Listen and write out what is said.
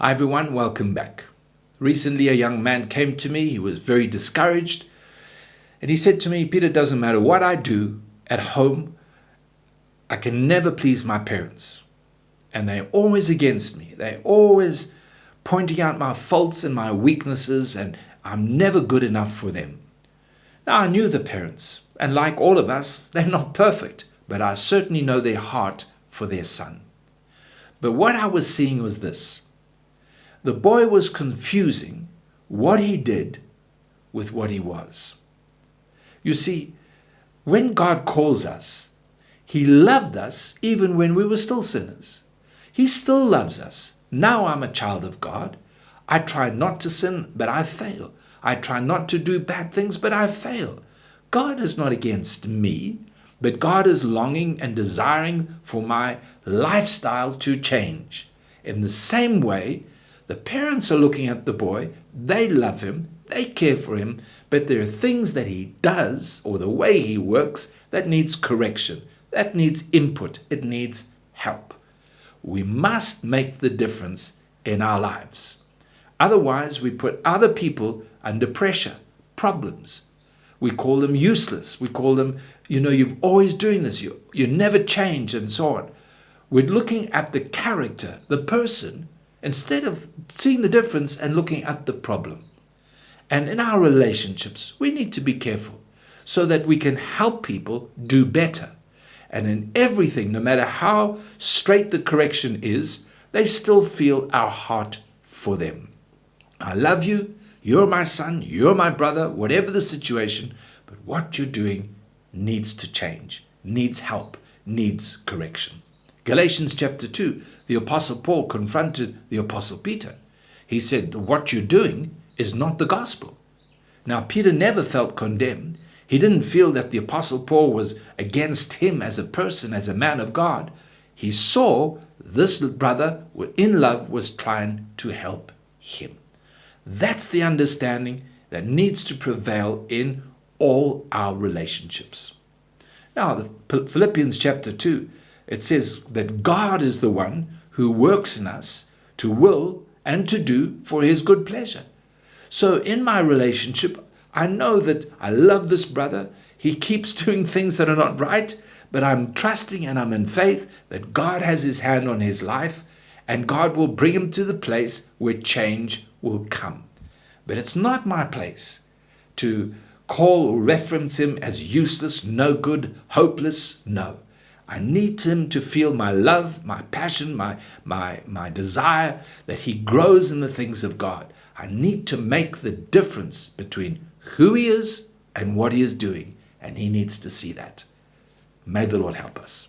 Hi everyone, welcome back. Recently a young man came to me, he was very discouraged, and he said to me, Peter, it doesn't matter what I do at home, I can never please my parents. And they're always against me. They're always pointing out my faults and my weaknesses, and I'm never good enough for them. Now I knew the parents, and like all of us, they're not perfect, but I certainly know their heart for their son. But what I was seeing was this. The boy was confusing what he did with what he was. You see, when God calls us, He loved us even when we were still sinners. He still loves us. Now I'm a child of God. I try not to sin, but I fail. I try not to do bad things, but I fail. God is not against me, but God is longing and desiring for my lifestyle to change. In the same way, the parents are looking at the boy, they love him, they care for him, but there are things that he does or the way he works that needs correction, that needs input, it needs help. We must make the difference in our lives. Otherwise, we put other people under pressure, problems. We call them useless. We call them, you're always doing this, you never change, and so on. We're looking at the character, the person, instead of seeing the difference and looking at the problem. And in our relationships, we need to be careful so that we can help people do better. And in everything, no matter how straight the correction is, they still feel our heart for them. I love you, you're my son, you're my brother, whatever the situation, but what you're doing needs to change, needs help, needs correction. Galatians chapter 2, the Apostle Paul confronted the Apostle Peter. He said, what you're doing is not the gospel. Now, Peter never felt condemned. He didn't feel that the Apostle Paul was against him as a person, as a man of God. He saw this brother in love was trying to help him. That's the understanding that needs to prevail in all our relationships. Now, Philippians chapter 2, it says that God is the one who works in us to will and to do for His good pleasure. So in my relationship, I know that I love this brother. He keeps doing things that are not right, but I'm trusting and I'm in faith that God has His hand on his life and God will bring him to the place where change will come. But it's not my place to call or reference him as useless, no good, hopeless. No. I need him to feel my love, my passion, my desire, that he grows in the things of God. I need to make the difference between who he is and what he is doing, and he needs to see that. May the Lord help us.